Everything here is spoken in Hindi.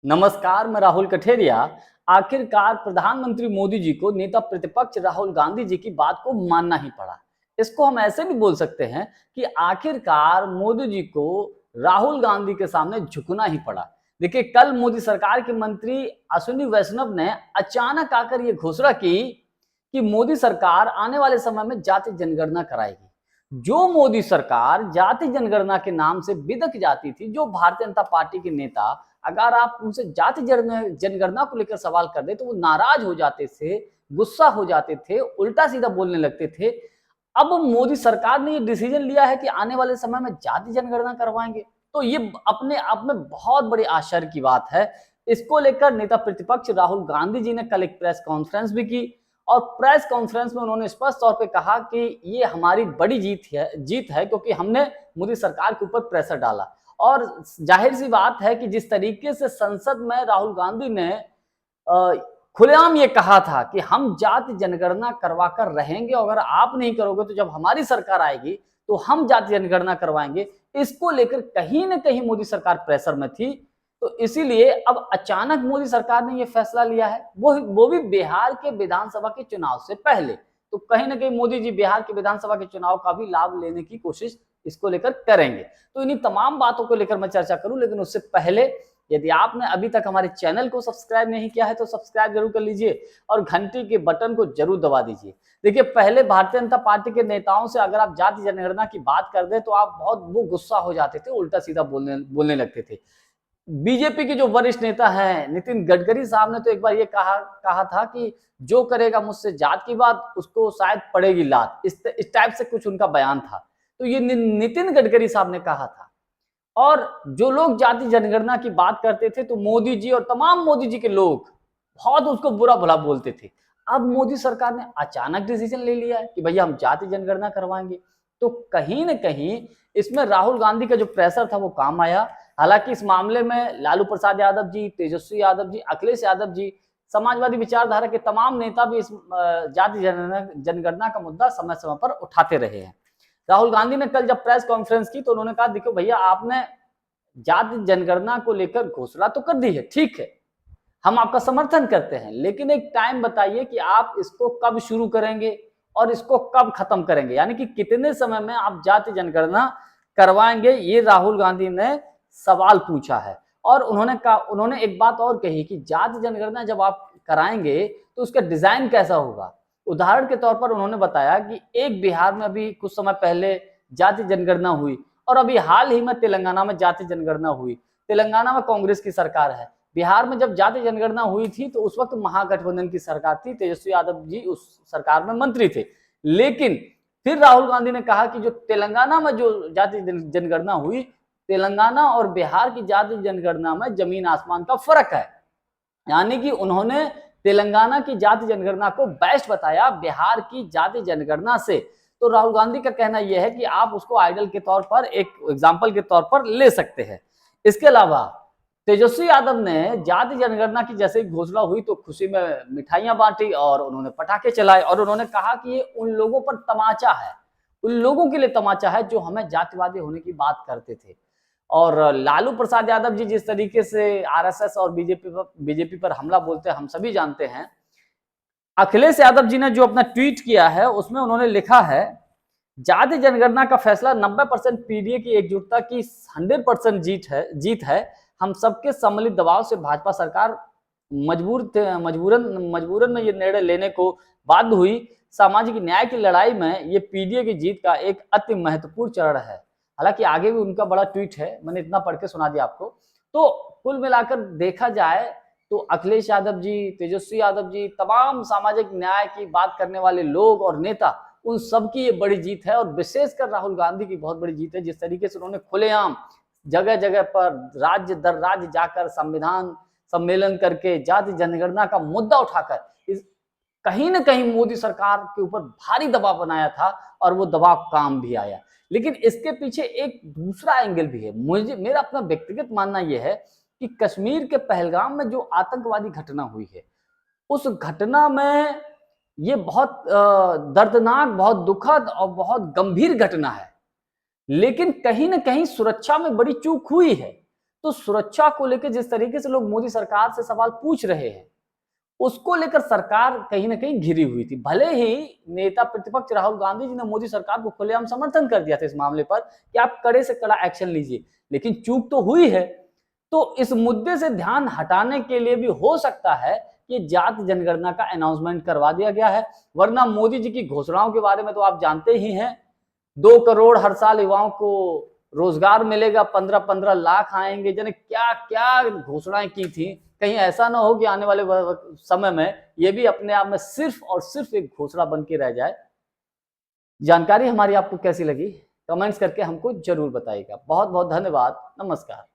नमस्कार, मैं राहुल कठेरिया। आखिरकार प्रधानमंत्री मोदी जी को नेता प्रतिपक्ष राहुल गांधी जी की बात को मानना ही पड़ा। इसको हम ऐसे भी बोल सकते हैं कि आखिरकार मोदी जी को राहुल गांधी के सामने झुकना ही पड़ा। देखिए, कल मोदी सरकार के मंत्री अश्विनी वैष्णव ने अचानक आकर ये घोषणा की कि मोदी सरकार आने वाले समय में जाति जनगणना कराएगी। जो मोदी सरकार जाति जनगणना के नाम से बिदक जाती थी, जो भारतीय जनता पार्टी के नेता अगर आप उनसे जाति जनगणना को लेकर सवाल कर दे तो वो नाराज हो जाते थे, गुस्सा हो जाते थे, उल्टा सीधा बोलने लगते थे। अब मोदी सरकार ने ये डिसीजन लिया है कि आने वाले समय में जाति जनगणना करवाएंगे, तो ये अपने आप में बहुत बड़ी आश्चर्य की बात है। इसको लेकर नेता प्रतिपक्ष राहुल गांधी जी ने कल एक प्रेस कॉन्फ्रेंस भी की और प्रेस कॉन्फ्रेंस में उन्होंने स्पष्ट तौर पे कहा कि ये हमारी बड़ी जीत है क्योंकि हमने मोदी सरकार के ऊपर प्रेशर डाला। और जाहिर सी बात है कि जिस तरीके से संसद में राहुल गांधी ने खुलेआम ये कहा था कि हम जाति जनगणना करवा कर रहेंगे, अगर आप नहीं करोगे तो जब हमारी सरकार आएगी तो हम जाति जनगणना करवाएंगे। इसको लेकर कहीं ना कहीं मोदी सरकार प्रेशर में थी, तो इसीलिए अब अचानक मोदी सरकार ने ये फैसला लिया है, वो भी बिहार के विधानसभा के चुनाव से पहले। तो कहीं ना कहीं मोदी जी बिहार के विधानसभा के चुनाव का भी लाभ लेने की कोशिश इसको लेकर करेंगे। तो इन्हीं तमाम बातों को लेकर मैं चर्चा करूं, लेकिन उससे पहले यदि आपने अभी तक हमारे चैनल को सब्सक्राइब नहीं किया है तो सब्सक्राइब जरूर कर लीजिए और घंटी के बटन को जरूर दबा दीजिए। देखिए, पहले भारतीय जनता पार्टी के नेताओं से अगर आप जाति जनगणना की बात कर दे तो आप बहुत वो गुस्सा हो जाते थे, उल्टा सीधा बोलने लगते थे। बीजेपी के जो वरिष्ठ नेता हैं नितिन गडकरी साहब ने तो एक बार ये कहा था कि जो करेगा मुझसे जात की बात उसको शायद पड़ेगी लात, इस टाइप से कुछ उनका बयान था। तो ये नितिन गडकरी साहब ने कहा था। और जो लोग जाति जनगणना की बात करते थे तो मोदी जी और तमाम मोदी जी के लोग बहुत उसको बुरा भला बोलते थे। अब मोदी सरकार ने अचानक डिसीजन ले लिया है कि भैया हम जाति जनगणना करवाएंगे, तो कहीं ना कहीं इसमें राहुल गांधी का जो प्रेशर था वो काम आया। हालांकि इस मामले में लालू प्रसाद यादव जी, तेजस्वी यादव जी, अखिलेश यादव जी, समाजवादी विचारधारा के तमाम नेता भी इस जाति जनगणना का मुद्दा समय समय पर उठाते रहे हैं। राहुल गांधी ने कल जब प्रेस कॉन्फ्रेंस की तो उन्होंने कहा, देखो भैया, आपने जाति जनगणना को लेकर घोषणा तो कर दी है, ठीक है, हम आपका समर्थन करते हैं, लेकिन एक टाइम बताइए कि आप इसको कब शुरू करेंगे और इसको कब खत्म करेंगे, यानी कि कितने समय में आप जाति जनगणना करवाएंगे। ये राहुल गांधी ने सवाल पूछा है। और उन्होंने एक बात और कही कि जाति जनगणना जब आप कराएंगे तो उसका डिजाइन कैसा होगा। उदाहरण के तौर पर उन्होंने बताया कि एक बिहार में अभी कुछ समय पहले जाति जनगणना हुई और अभी हाल ही में तेलंगाना में जाति जनगणना हुई। तेलंगाना में कांग्रेस की सरकार है। बिहार में जब जाति जनगणना हुई थी तो उस वक्त महागठबंधन की सरकार थी, तेजस्वी यादव जी उस सरकार में मंत्री थे। लेकिन फिर राहुल गांधी ने कहा कि जो तेलंगाना में जो जाति जनगणना हुई, तेलंगाना और बिहार की जाति जनगणना में जमीन आसमान का फर्क है। यानी कि उन्होंने तेलंगाना की जाति जनगणना को बेस्ट बताया बिहार की जाति जनगणना से। तो राहुल गांधी का कहना यह है कि आप उसको आइडल के तौर पर, एक एग्जाम्पल के तौर पर ले सकते हैं। इसके अलावा तेजस्वी यादव ने जाति जनगणना की जैसे ही घोषणा हुई तो खुशी में मिठाइयां बांटी और उन्होंने पटाखे चलाए और उन्होंने कहा कि ये उन लोगों पर तमाचा है, उन लोगों के लिए तमाचा है जो हमें जातिवादी होने की बात करते थे। और लालू प्रसाद यादव जी जिस तरीके से आरएसएस और बीजेपी पर हमला बोलते हैं हम सभी जानते हैं। अखिलेश यादव जी ने जो अपना ट्वीट किया है उसमें उन्होंने लिखा है, जाति जनगणना का फैसला 90% पीडीए की एकजुटता की 100% जीत है। हम सबके सम्मिलित दबाव से भाजपा सरकार मजबूरन में ये निर्णय लेने को बाध्य हुई। सामाजिक न्याय की लड़ाई में ये पीडीए की जीत का एक अति महत्वपूर्ण चरण है। हालांकि आगे भी उनका बड़ा ट्वीट है, मैंने इतना पढ़ के सुना दिया आपको। तो कुल मिलाकर देखा जाए तो अखिलेश यादव जी, तेजस्वी यादव जी, तमाम सामाजिक न्याय की बात करने वाले लोग और नेता, उन सबकी ये बड़ी जीत है और विशेषकर राहुल गांधी की बहुत बड़ी जीत है। जिस तरीके से उन्होंने खुलेआम जगह जगह पर राज्य दर राज्य जाकर संविधान सम्मेलन करके जाति जनगणना का मुद्दा उठाकर इस कहीं ना कहीं मोदी सरकार के ऊपर भारी दबाव बनाया था और वो दबाव काम भी आया। लेकिन इसके पीछे एक दूसरा एंगल भी है। मेरा अपना व्यक्तिगत मानना यह है कि कश्मीर के पहलगाम में जो आतंकवादी घटना हुई है, उस घटना में ये बहुत दर्दनाक, बहुत दुखद और बहुत गंभीर घटना है। लेकिन कहीं ना कहीं सुरक्षा में बड़ी चूक हुई है। तो सुरक्षा को लेकर जिस तरीके से लोग मोदी सरकार से सवाल पूछ रहे हैं, उसको लेकर सरकार कहीं न कहीं घिरी हुई थी। भले ही नेता प्रतिपक्ष राहुल गांधी जी ने मोदी सरकार को खुलेआम समर्थन कर दिया था इस मामले पर कि आप कड़े से कड़ा एक्शन लीजिए, लेकिन चूक तो हुई है। तो इस मुद्दे से ध्यान हटाने के लिए भी हो सकता है कि जाति जनगणना का अनाउंसमेंट करवा दिया गया है, वरना मोदी जी की घोषणाओं के बारे में तो आप जानते ही हैं। 2 करोड़ हर साल युवाओं को रोजगार मिलेगा, 15-15 लाख आएंगे, जाने क्या-क्या घोषणाएं की थी। कहीं ऐसा ना हो कि आने वाले समय में ये भी अपने आप में सिर्फ और सिर्फ एक घोषणा बन के रह जाए। जानकारी हमारी आपको कैसी लगी? कमेंट्स करके हमको जरूर बताइएगा। बहुत बहुत धन्यवाद। नमस्कार।